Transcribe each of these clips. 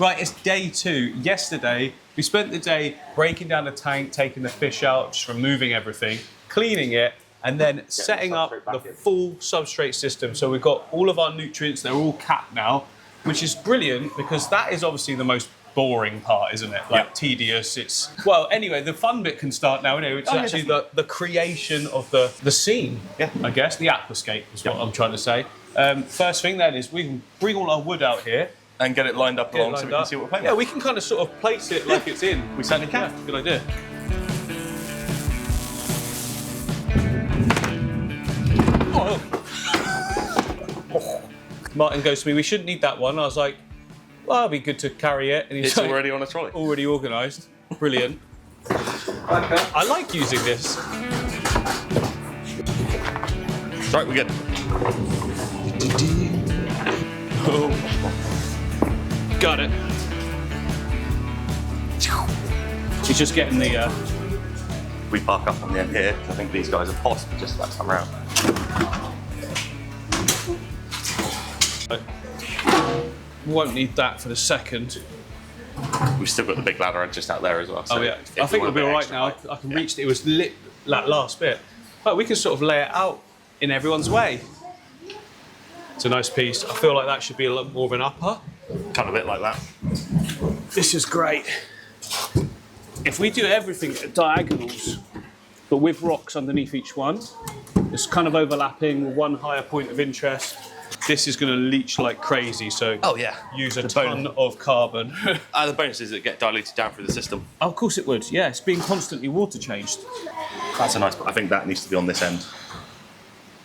Right, it's day 2. Yesterday, we spent the day breaking down the tank, taking the fish out, just removing everything, cleaning it, and then setting up the full substrate system. So we've got all of our nutrients, they're all capped now, which is brilliant because that is obviously the most boring part, isn't it? Like tedious. It's well. Anyway, the fun bit can start now. Anyway, it's actually the creation of the scene. Yeah, I guess the aquascape is what I'm trying to say. First thing then is we can bring all our wood out here and get it lined up along so we can see what we're playing. Yeah, we can kind of sort of place it like it's in. We certainly can. Yeah, good idea. Oh. Martin goes to me, we shouldn't need that one. I was like, well, it'd be good to carry it. And he's it's like, already on a trolley. Already organised. Brilliant. I like using this. Right, we're good. Oh. Got it. He's just getting the... We park up on the end here, because I think these guys are possibly just about to come around. We won't need that for the second. We've still got the big ladder just out there as well. So oh yeah, I think we'll be all right now. I can reach it. It was lit that last bit. But we can sort of lay it out in everyone's way. It's a nice piece. I feel like that should be a lot more of an upper. Kind of a bit like that. This is great. If we do everything at diagonals, but with rocks underneath each one, it's kind of overlapping, one higher point of interest. This is going to leach like crazy, so use a ton of carbon. The bonus is that it get diluted down through the system. Oh, of course it would, yeah. It's being constantly water changed. That's a nice, I think that needs to be on this end.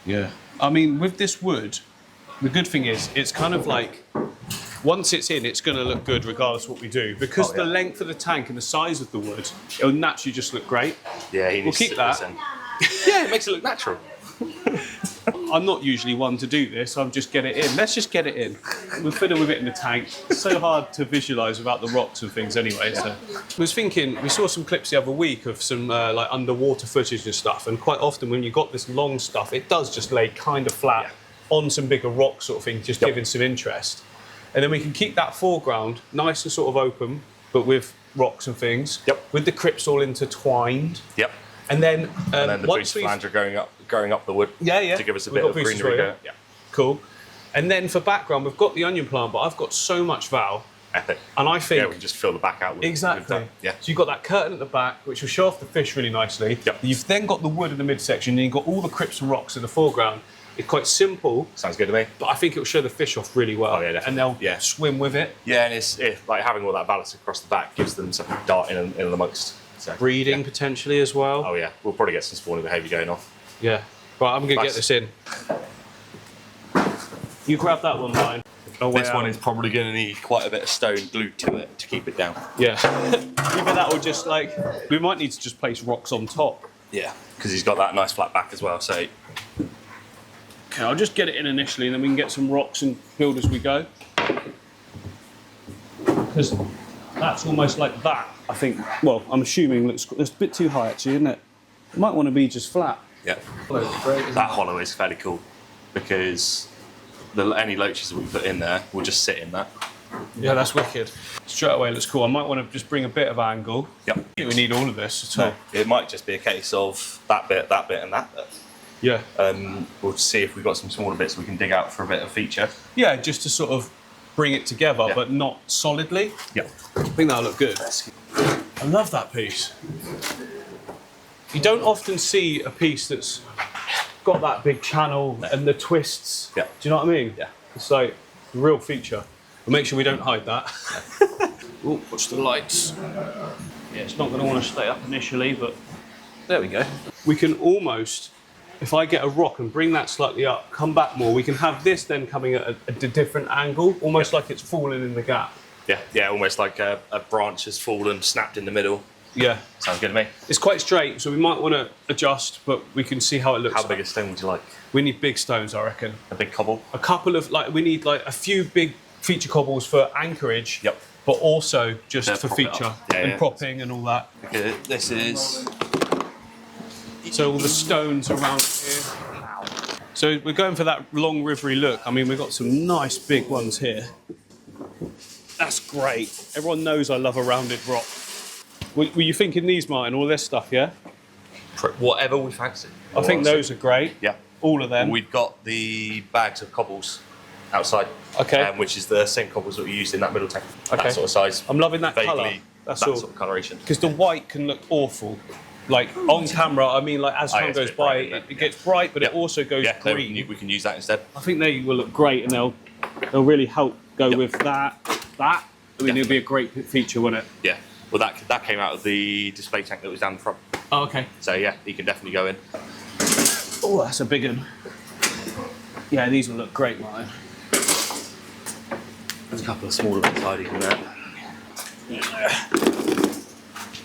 Yeah. I mean, with this wood, the good thing is, it's kind of like, once it's in, it's going to look good regardless of what we do. Because the length of the tank and the size of the wood, it'll naturally just look great. Yeah, we'll keep that. Yeah, it makes it look natural. I'm not usually one to do this, I'll just get it in. Let's just get it in. We'll fiddle with it in the tank. It's so hard to visualise without the rocks and things anyway. Yeah. So. I was thinking, we saw some clips the other week of some like underwater footage and stuff, and quite often when you've got this long stuff, it does just lay kind of flat on some bigger rock sort of thing, just giving some interest. And then we can keep that foreground nice and sort of open, but with rocks and things, with the crypts all intertwined. And then the boost flanger going up the wood to give us a bit of greenery going. Yeah, cool. And then for background, we've got the onion plant, but I've got so much val. Epic. And I think... Yeah, we can just fill the back out with exactly. Yeah. So you've got that curtain at the back, which will show off the fish really nicely. You've then got the wood in the midsection, and you've got all the crypts and rocks in the foreground. It's quite simple. Sounds good to me. But I think it will show the fish off really well. Oh, yeah, definitely. And they'll swim with it. Yeah, and it's like having all that ballast across the back gives them something dart in amongst. So, breeding potentially as well. Oh yeah, we'll probably get some spawning behaviour going off. Yeah. Right, I'm going to get this in. You grab that one, Ryan. This one is probably going to need quite a bit of stone glued to it to keep it down. Yeah. Either that or just like, we might need to just place rocks on top. Yeah, because he's got that nice flat back as well, so... Okay, I'll just get it in initially and then we can get some rocks and build as we go. Because that's almost like that, I think. Well, I'm assuming it's a bit too high actually, isn't it? It might want to be just flat. Yeah. That hollow is fairly cool because any loaches that we put in there will just sit in that. Yeah, that's wicked. Straight away looks cool. I might want to just bring a bit of angle. Yep. I think we need all of this at all. No, it might just be a case of that bit, and that bit. Yeah. We'll see if we've got some smaller bits we can dig out for a bit of feature. Yeah, just to sort of bring it together, but not solidly. Yeah. I think that'll look good. I love that piece. You don't often see a piece that's got that big channel and the twists. Yeah. Do you know what I mean? Yeah. It's like a real feature. We'll make sure we don't hide that. Oh, watch the lights. Yeah, it's not going to want to stay up initially, but there we go. We can almost, if I get a rock and bring that slightly up, come back more, we can have this then coming at a different angle, almost like it's fallen in the gap. Yeah, yeah, almost like a branch has fallen, snapped in the middle. Yeah. Sounds good to me. It's quite straight, so we might want to adjust, but we can see how it looks. How big a stone would you like? We need big stones, I reckon. A big cobble? A couple of, like, we need like a few big feature cobbles for anchorage. Yep. But also just for feature and propping and all that. Okay, this is... So all the stones around here. So we're going for that long rivery look. I mean, we've got some nice big ones here. That's great. Everyone knows I love a rounded rock. Were you thinking these, Martin? All this stuff, yeah? Whatever we fancy. I think those are great. Yeah. All of them. We've got the bags of cobbles outside. Okay. Which is the same cobbles that we used in that middle tank. Okay. That sort of size. I'm loving that Vaguely colour. That's that all. sort of coloration. Because the white can look awful. Like on camera, I mean, like as time goes by, it gets bright, but it also goes green. We can use that instead. I think they will look great, and they'll really help go with that. I mean, it'll be a great feature, wouldn't it? Yeah. Well, that came out of the display tank that was down the front. Oh, okay. So yeah, you can definitely go in. Oh, that's a big one. Yeah, these will look great, Martin. There's a couple of smaller ones hiding in there.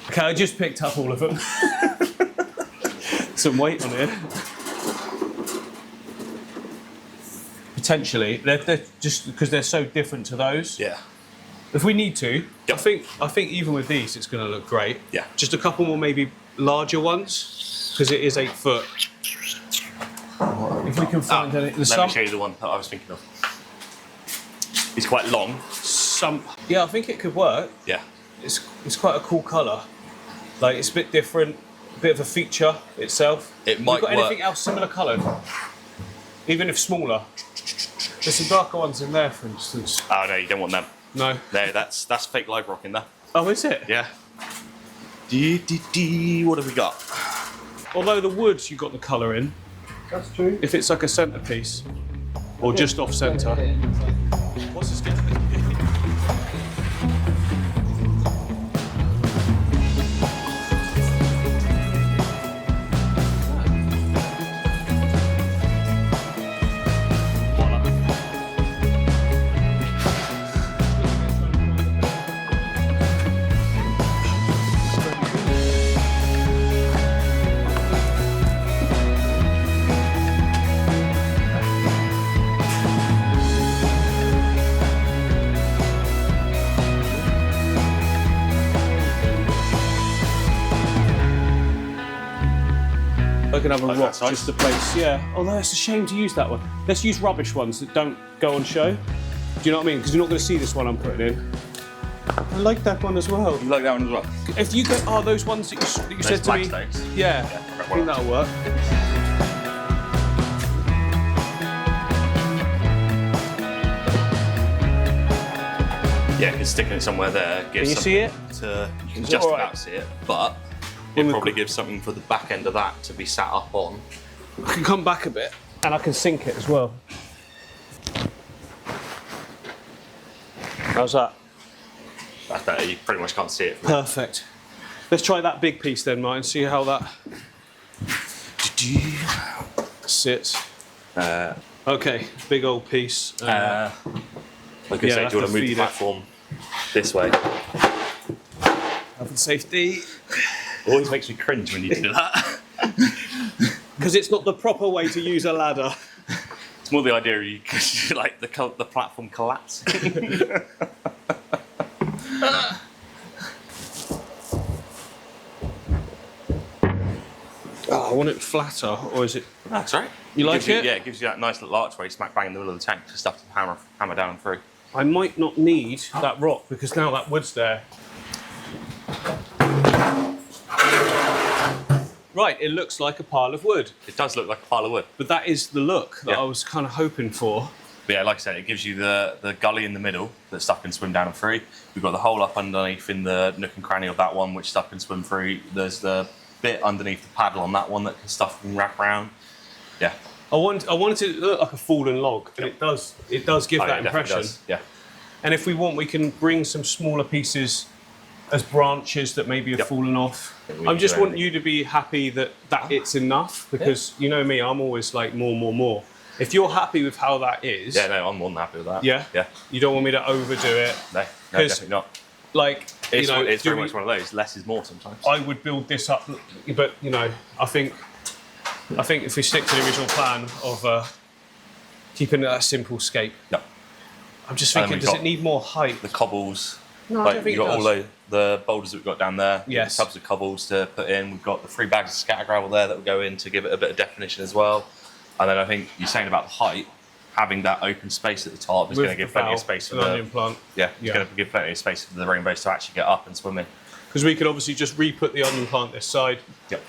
Okay, I just picked up all of them. Some weight on here. Potentially, they're just because they're so different to those. Yeah. If we need to, Yep. I think even with these, it's going to look great. Yeah. Just a couple more, maybe larger ones, because it is 8 foot. If we can find any, Let me show you the one that I was thinking of. It's quite long. Yeah, I think it could work. Yeah. It's quite a cool colour. Like it's a bit different, a bit of a feature itself. It might Have you got work. anything else similar coloured? Even if smaller. There's some darker ones in there, for instance. Oh no, you don't want them. No. No, that's fake live rock in there. Oh, is it? Yeah. What have we got? Although the woods you got the colour in. That's true. If it's like a centrepiece or just off centre. What's this? I can have a Like rock that size? just to place, yeah. Although it's a shame to use that one. Let's use rubbish ones that don't go on show. Do you know what I mean? Because you're not going to see this one I'm putting in. I like that one as well. You like that one as well? If you go, those ones that you said to me. Flagstones. Yeah, I think that'll work. Yeah, because sticking it somewhere there gives. Can you see it? You can Is it just all right? about see it, but it probably gives something for the back end of that to be sat up on. I can come back a bit and I can sink it as well. How's that? That's better. You pretty much can't see it. Perfect. Let's try that big piece then, Martin. See how that sits. Okay, big old piece. Like I Yeah, say, have do you want to to move feed the it. platform this way? Health and safety. Always makes me cringe when you do that. Because it's not the proper way to use a ladder. It's more the idea of you like the platform collapsing. Oh, I want it flatter, or is it? That's right. You like it? Yeah, it gives you that nice little archway smack bang in the middle of the tank for stuff to hammer down and through. I might not need that rock because now that wood's there. Right, it looks like a pile of wood, It does look like a pile of wood. but that is the look that Yeah. I was kind of hoping for. But yeah, like I said, it gives you the gully in the middle that stuff can swim down and through. We've got the hole up underneath in the nook and cranny of that one, which stuff can swim through. There's the bit underneath the paddle on that one that stuff can wrap around. Yeah. I wanted it to look like a fallen log, and it does give Oh, that yeah, it definitely impression. does. Yeah. And if we want, we can bring some smaller pieces as branches that maybe have Yep. fallen off. We I can just do want anything. you to be happy that it's enough, because you know me, I'm always like more. If you're happy with how that is, Yeah, no, I'm more than happy with that. yeah, Yeah. you don't want me to overdo it. No, 'Cause, definitely not. Like, It's, you know, it's do very we- much one of those. Less is more sometimes. I would build this up, but you know, I think if we stick to the original plan of keeping it a simple scape, No. I'm just And then thinking, we've does got it need more height? The cobbles. No, I like, don't think you've it got all does. the boulders that we've got down there. Yes. Tubs of cobbles to put in. We've got the 3 bags of scatter gravel there that will go in to give it a bit of definition as well. And then I think you're saying about the height. having that open space at the top is With going to give the plenty of valve, space for an the onion plant. yeah, it's going to give plenty of space for the rainbows to actually get up and swim in. Because we could obviously just re-put the onion plant this side. Yep.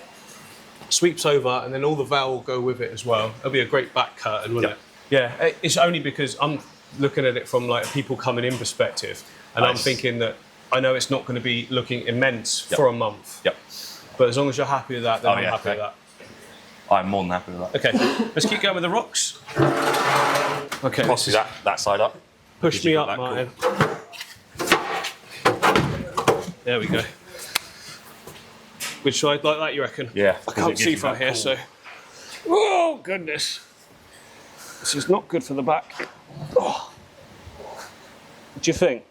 Sweeps over, and then all the valve will go with it as well. It'll be a great back curtain, wouldn't it? Yeah, it's only because I'm looking at it from like a people coming in perspective, and I'm thinking that I know it's not going to be looking immense for a month. Yep. But as long as you're happy with that, then I'm happy with that. I'm more than happy with that. Okay, let's keep going with the rocks. Okay. Possibly that side up. Push me up, Martin. There we go. Which side, like that, you reckon? Yeah. I can't see from here, so. Oh, goodness. This is not good for the back. Oh. What do you think?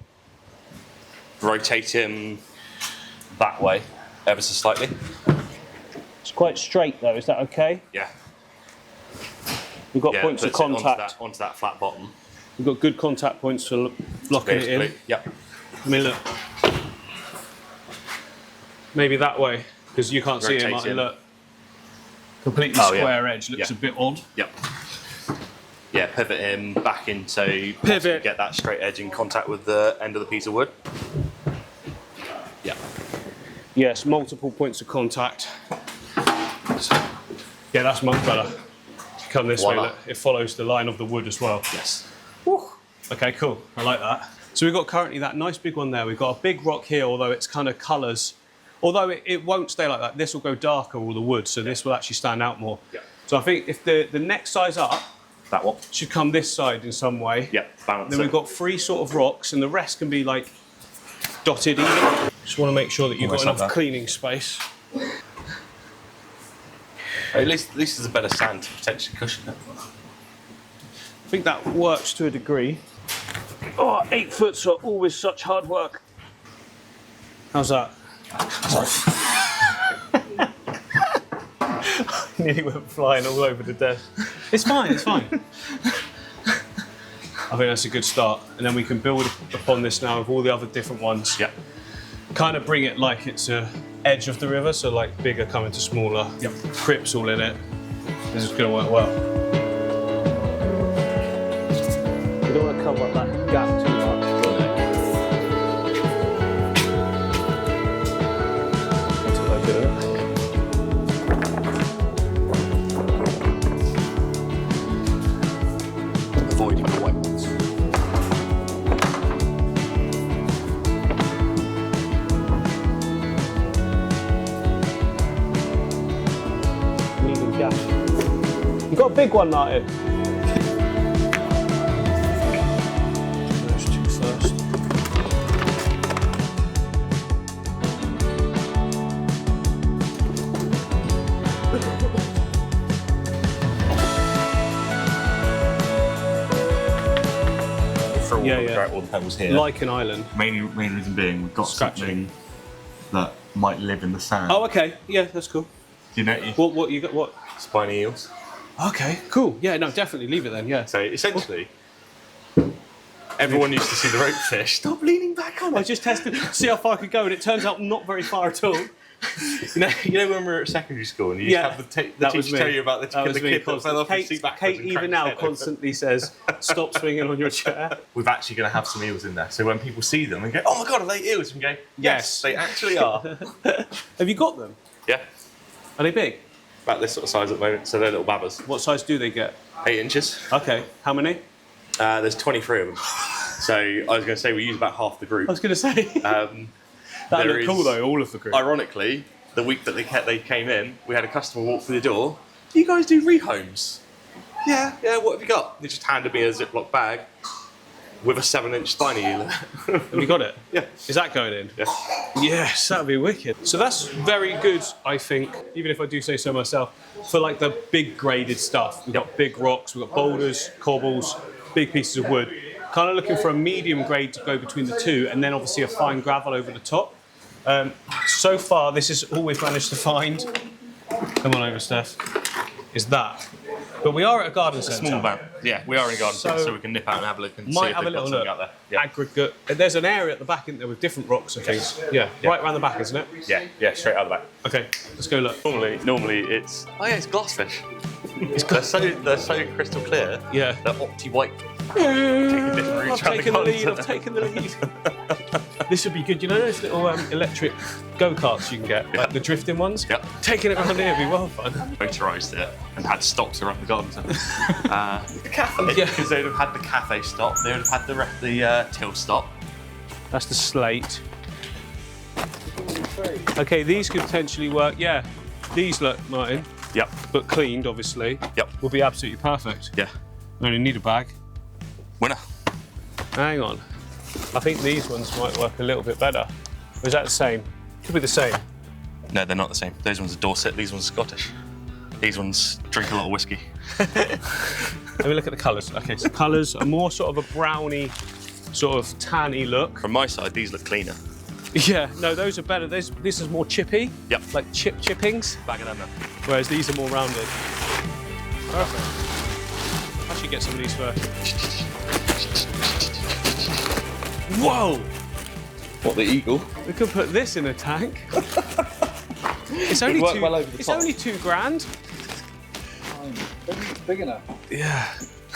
Rotate him that way, ever so slightly. It's quite straight, though. Is that okay? Yeah. We've got points of contact. Onto that flat bottom. We've got good contact points for locking it in. Yep. I mean, look. Maybe that way, because you can't see it, Martin. Look. Completely square edge. Looks a bit odd. Yep. Yeah, pivot him back into get that straight edge in contact with the end of the piece of wood. Yeah. Yes, multiple points of contact. Yeah, that's much better. Come this way, look. It follows the line of the wood as well. Yes. Woo. Okay, cool. I like that. So we've got currently that nice big one there. We've got a big rock here, although it's kind of colours. Although it won't stay like that. This will go darker, all the wood, so this will actually stand out more. Yeah. So I think if the next size up, that one should come this side in some way. Yeah, balance. Then we've got 3 sort of rocks, and the rest can be like dotted even. Just want to make sure that you've got enough cleaning space. At least there's a better sand to potentially cushion it. I think that works to a degree. Oh, 8 foots are always such hard work. How's that? Sorry. Nearly went flying all over the desk. It's fine, it's fine. I think that's a good start. And then we can build upon this now with all the other different ones. Yeah. Kind of bring it like it's a edge of the river, so like bigger coming to smaller. Yep. Crips all in it. This is going to work well. We don't want to cover up that gap too much. Avoiding the white ones. Leaving gap. You got a big one, Martin. Those 2 first. Yeah. All the pebbles here. Like an island. Main reason being we've got something that might live in the sand. Oh, okay. Yeah, that's cool. You know, What you got? What? spiny eels. Okay, cool. Yeah, no, definitely leave it then. Yeah. So essentially, everyone used to see the rope fish. Stop leaning back on I it. just tested to see how far I could go, and it turns out not very far at all. You know when we were at secondary school and you used to have the teacher tell you about the kid that fell off his seat backwards. Kate even now constantly says, "Stop swinging on your chair." We're actually going to have some eels in there. So when people see them and go, "Oh my god, are they eels?" and go, "Yes, they actually are." Have you got them? Yeah. Are they big? About this sort of size at the moment. So they're little babbers. What size do they get? 8 inches. Okay. How many? There's 23 of them. So I was going to say we use about half the group. I was going to say. That looked cool though. All of the group. Ironically, the week that they came in, we had a customer walk through the door. You guys do rehomes? Yeah. What have you got? They just handed me a Ziploc bag with a 7-inch spiny eel. Have you got it? Yeah. Is that going in? Yeah. Yes, that'd be wicked. So that's very good, I think, even if I do say so myself, for like the big graded stuff. We've got big rocks, we've got boulders, cobbles, big pieces of wood. Kind of looking for a medium grade to go between the two, and then obviously a fine gravel over the top. So far, this has always managed to find, come on over, Steph, is that. But we are at a garden centre. Small van. Yeah, we are in a garden centre, so we can nip out and have a look and see Might if have a they've got little something look. out there. Yeah. Aggregate. There's an area at the back, isn't there, with different rocks and things. Yeah. Right around the back, isn't it? Yeah, straight out the back. Okay, let's go look. Normally it's it's glassfish. They're so crystal clear. Yeah. They're opti-white. I've taken the lead. This would be good. You know those little electric go-karts you can get, like the drifting ones? Yep. Taking it around here would be well fun. Motorised it and had stops around the garden centre. The cafe. Yeah. Because they would have had the cafe stop, they would have had the till stop. That's the slate. Okay, these could potentially work. Yeah, these look, Martin, Yep. but cleaned, obviously. Yep. Will be absolutely perfect. Yeah. I only need a bag. Winner. Hang on. I think these ones might work a little bit better. Or is that the same? Could be the same. No, they're not the same. Those ones are Dorset, these ones are Scottish. These ones drink a lot of whiskey. Let me look at the colours. Okay, so colours are more sort of a browny, sort of tanny look. From my side, these look cleaner. Yeah, no, those are better. This is more chippy. Yep. Like chippings. Bag of them then. Whereas these are more rounded. Perfect. I should get some of these first. Whoa! What, the eagle? We could put this in a tank. It's only work two. well over the It's top. only £2,000. Big enough. Yeah.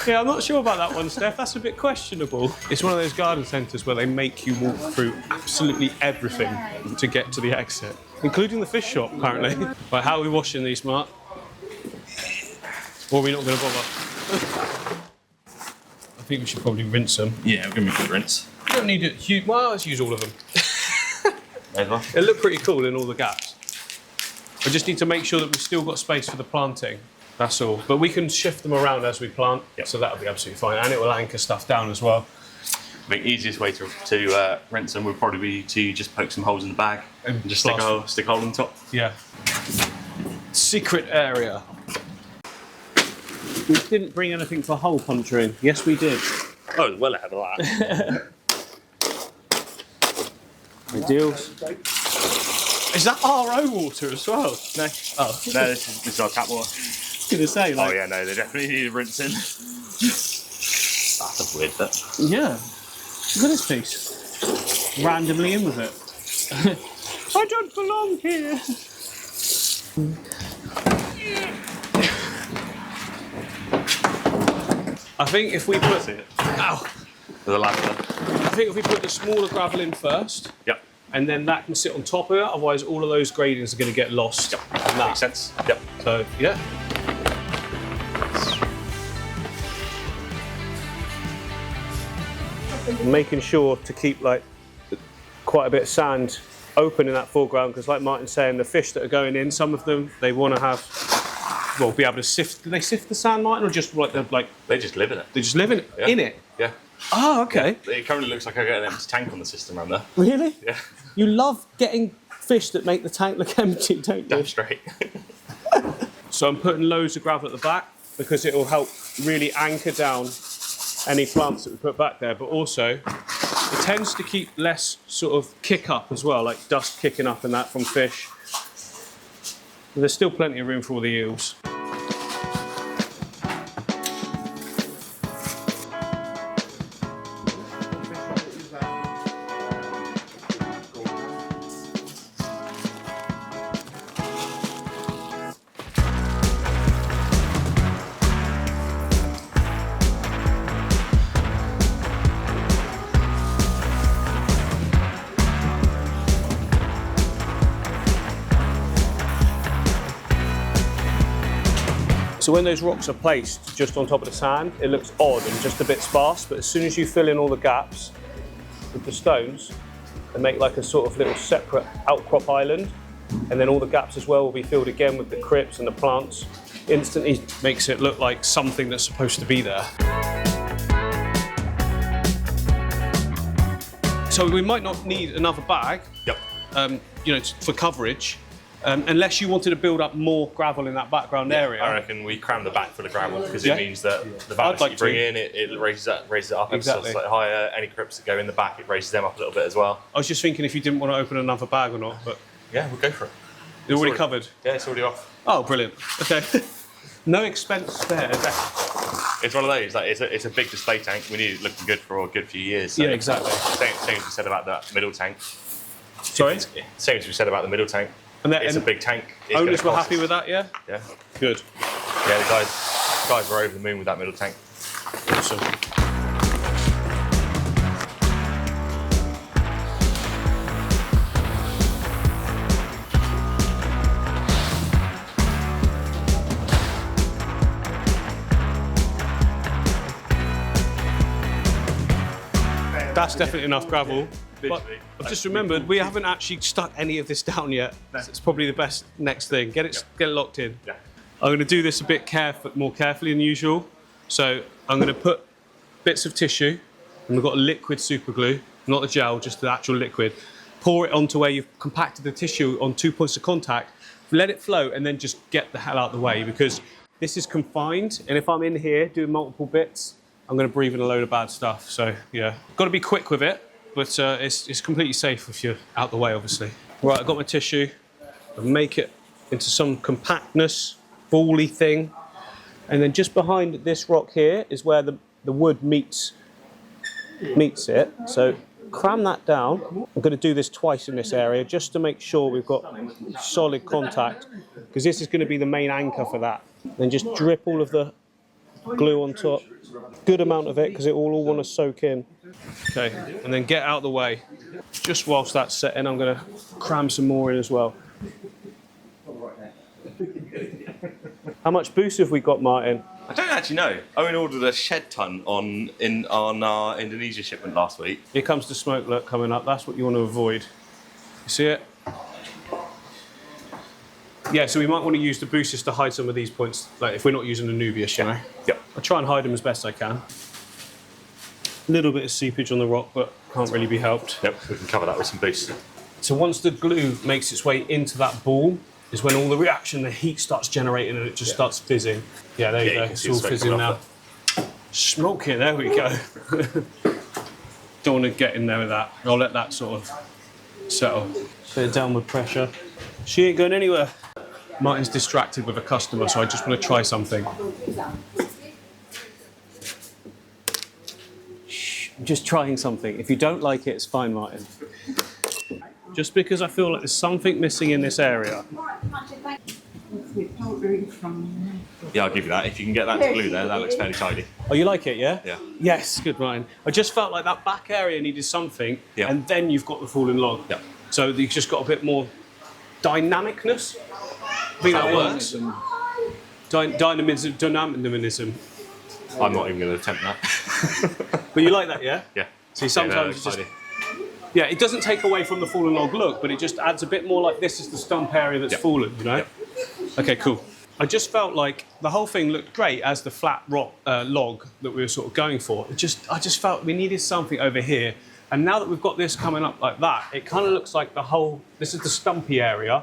Yeah, I'm not sure about that one, Steph. That's a bit questionable. It's one of those garden centres where they make you walk through absolutely everything to get to the exit, including the fish shop, apparently. Right, how are we washing these, Mark? Or are we not going to bother? I think we should probably rinse them. Yeah, we're going to make a rinse. We don't need it. Well, let's use all of them. Over. They look pretty cool in all the gaps. I just need to make sure that we've still got space for the planting. That's all. But we can shift them around as we plant, so that'll be absolutely fine. And it will anchor stuff down as well. I think the easiest way to rinse them would probably be to just poke some holes in the bag and just stick a hole on the top. Yeah. Secret area. We didn't bring anything for hole puncturing. Yes, we did. Oh, well ahead of that. Ideals. Is that RO water as well? No. Oh. No, this is our tap water. Gonna say, like, Oh yeah, no, they definitely need rinsing. That's a weird bit. yeah. Look at this piece. Randomly in with it. I don't belong here. I think if we put, See it. ow, There's a ladder there. I think if we put the smaller gravel in first, Yep. and then that can sit on top of it. Otherwise, all of those gradings are going to get lost. Yep. in that. Makes sense. Yep. So yeah. Making sure to keep like quite a bit of sand open in that foreground, because like Martin's saying, the fish that are going in, some of them they want to have, well, be able to sift. Do they sift the sand, Martin, or just like They just live in it. they just live in it? Yeah. In it? Yeah. Oh, okay. It currently looks like I got an empty tank on the system around there. Really? Yeah. You love getting fish that make the tank look empty, don't you? Damn straight. So I'm putting loads of gravel at the back because it will help really anchor down any plants that we put back there, but also it tends to keep less sort of kick up as well, like dust kicking up and that from fish. But there's still plenty of room for all the eels. So when those rocks are placed just on top of the sand, it looks odd and just a bit sparse, but as soon as you fill in all the gaps with the stones, they make like a sort of little separate outcrop island, and then all the gaps as well will be filled again with the crypts and the plants. Instantly makes it look like something that's supposed to be there. So we might not need another bag, Yep. you know, for coverage, unless you wanted to build up more gravel in that background area. I reckon we cram the back full of gravel because Yeah. it means that the I'd ballast like you bring to. in, it raises it up ever so Exactly. slightly higher. Any crypts that go in the back, it raises them up a little bit as well. I was just thinking if you didn't want to open another bag or not, but Yeah, we'll go for it. you're already already- covered. Yeah, it's already off. Oh, brilliant. Okay. No expense spared. It's one of those. Like it's a big display tank. We need it looking good for a good few years. So Yeah, exactly. Same as we said about that middle tank. Sorry? Same as we said about the middle tank. It's a big tank. It's owners were gonna cost happy us. with that, yeah? Yeah. Good. Yeah, the guys were over the moon with that middle tank. Awesome. That's definitely enough gravel. But I've just remembered we haven't actually stuck any of this down yet. It's probably the best next thing. Get it locked in. Yeah. I'm going to do this a bit more carefully than usual. So I'm going to put bits of tissue, and we've got a liquid super glue, not the gel, just the actual liquid. Pour it onto where you've compacted the tissue on 2 points of contact. Let it float, and then just get the hell out of the way, because this is confined. And if I'm in here doing multiple bits, I'm going to breathe in a load of bad stuff. So yeah, got to be quick with it, but it's completely safe if you're out the way, obviously. Right, I've got my tissue. I'll make it into some compactness, bally thing. And then just behind this rock here is where the wood meets it. So cram that down. I'm going to do this twice in this area just to make sure we've got solid contact, because this is going to be the main anchor for that. Then just drip all of the glue on top. Good amount of it, because it will all want to soak in. Okay, and then get out of the way. Just whilst that's setting, I'm going to cram some more in as well. How much boost have we got, Martin? I don't actually know. Owen ordered a shed ton on our Indonesia shipment last week. Here comes the smoke look coming up. That's what you want to avoid. You see it? Yeah, so we might want to use the boosters to hide some of these points, like if we're not using the Nubius, you know? Yep. I try and hide them as best I can. A little bit of seepage on the rock, but can't really be helped. Yep, we can cover that with some boost. So once the glue makes its way into that ball, is when all the reaction, the heat starts generating and it just starts fizzing. Yeah, there you go. It's all fizzing now. Smoking, there we go. Don't want to get in there with that. I'll let that sort of settle. Bit of downward pressure. She ain't going anywhere. Martin's distracted with a customer, so I just want to try something. Shh, I'm just trying something. If you don't like it, it's fine, Martin. Just because I feel like there's something missing in this area. Yeah, I'll give you that. If you can get that to glue there, that looks fairly tidy. Oh, you like it, yeah? Yeah. Yes, good, Martin. I just felt like that back area needed something, and then you've got the fallen log. Yeah. So you've just got a bit more dynamicness. I think that works. Dynamism. I'm not even going to attempt that. But you like that, yeah? Yeah. See, sometimes it's just... Yeah, it doesn't take away from the fallen log look, but it just adds a bit more like this is the stump area that's fallen, you know? Yep. Okay, cool. I just felt like the whole thing looked great as the flat rock log that we were sort of going for. I just felt we needed something over here. And now that we've got this coming up like that, it kind of looks like the whole... This is the stumpy area.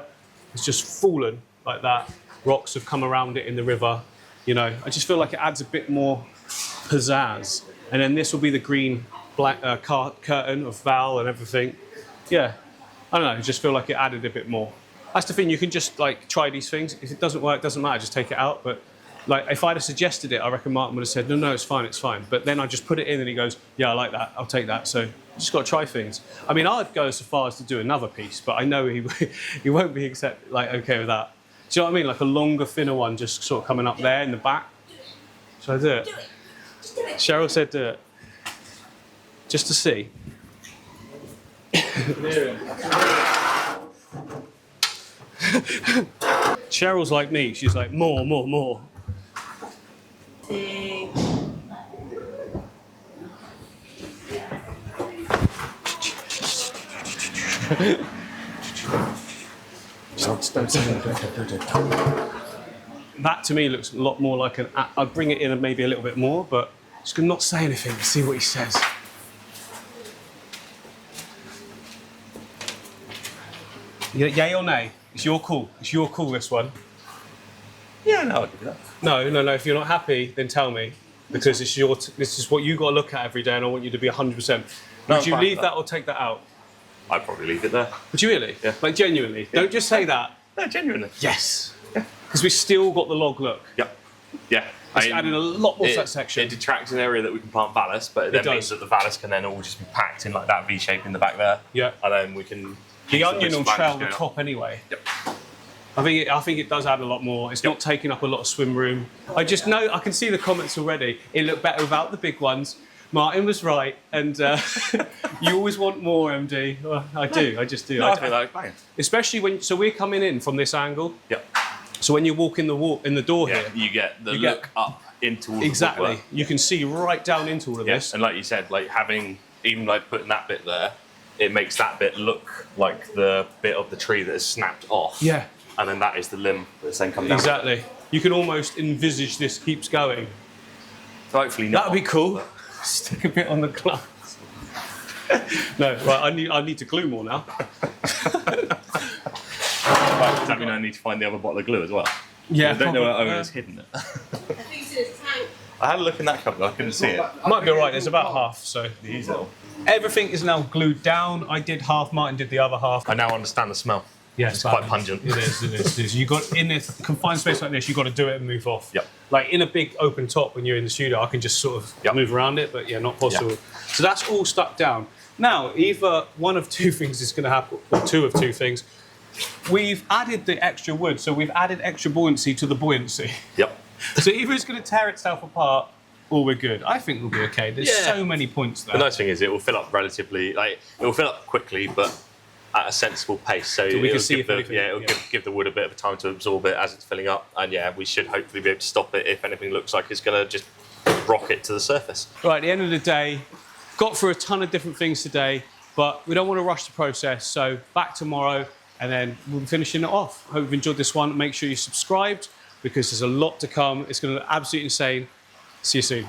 It's just fallen like that. Rocks have come around it in the river. You know, I just feel like it adds a bit more pizzazz. And then this will be the green black curtain of Val and everything. Yeah, I don't know, I just feel like it added a bit more. That's the thing, you can just like try these things. If it doesn't work, it doesn't matter, just take it out. But like if I'd have suggested it, I reckon Martin would have said, no, it's fine, it's fine. But then I just put it in and he goes, yeah, I like that, I'll take that. So you just got to try things. I mean, I'd go so far as to do another piece, but I know he won't be okay with that. Do you know what I mean? Like a longer, thinner one just sort of coming up there in the back. Should I do it? Just do it. Cheryl said do it. Just to see. Cheryl's like me. She's like, more. That to me looks a lot more like an... I'd bring it in maybe a little bit more, but just not say anything, see what he says. Yay or nay? It's your call. It's your call, this one. Yeah, no, I'll give you that. No. If you're not happy, then tell me. Because it's this is what you got to look at every day, and I want you to be 100%. Would you leave that or take that out? I'd probably leave it there. Would you really? Yeah. Like, genuinely? Yeah. Don't just say that. No, genuinely. Yes. Yeah. Because we still got the log look. Yep. Yeah. It's adding a lot more to that section. It detracts an area that we can plant ballast, but it then means that the ballast can then all just be packed in like that V shape in the back there. Yeah. And then we can... The onion will trail the top anyway. Yep. I think it does add a lot more. It's not taking up a lot of swim room. I just know, I can see the comments already. It looked better without the big ones. Martin was right, and you always want more, MD. Well, I do, I just do. No, I think that's bang. Especially when, so we're coming in from this angle. Yep. So when you walk in the door here, you get the look up into all the exactly. woodwork. You can see right down into all of this. And like you said, like having, even like putting that bit there, it makes that bit look like the bit of the tree that is snapped off. Yeah. And then that is the limb that's then come down. Exactly. You can almost envisage this keeps going. So hopefully not. That'd be cool. Stick a bit on the glass. No, right, I need to glue more now. Does that mean I need to find the other bottle of glue as well? Yeah. I don't know where Owen has hidden it. I think it's in his tank. I had a look in that cupboard, I couldn't see it. Might be alright, there's about half, so. These little. Everything is now glued down. I did half, Martin did the other half. I now understand the smell. Yeah, it's quite pungent. It is. You got in this confined space like this, you got to do it and move off. Yep. Like in a big open top when you're in the studio, I can just sort of move around it, but yeah, not possible. Yep. So that's all stuck down. Now, either one of two things is going to happen, or two of two things. We've added the extra wood, so we've added extra buoyancy to the buoyancy. Yep. So either it's going to tear itself apart, or we're good. I think we'll be okay. There's so many points there. The nice thing is it will fill up relatively, like it will fill up quickly, but at a sensible pace. So we can see it'll give the wood a bit of time to absorb it as it's filling up, and yeah, we should hopefully be able to stop it if anything looks like it's going to just rocket to the surface. Right, at the end of the day, got through a ton of different things today, but we don't want to rush the process. So back tomorrow, and then we'll be finishing it off. Hope you've enjoyed this one. Make sure you're subscribed because there's a lot to come. It's going to look absolutely insane. See you soon.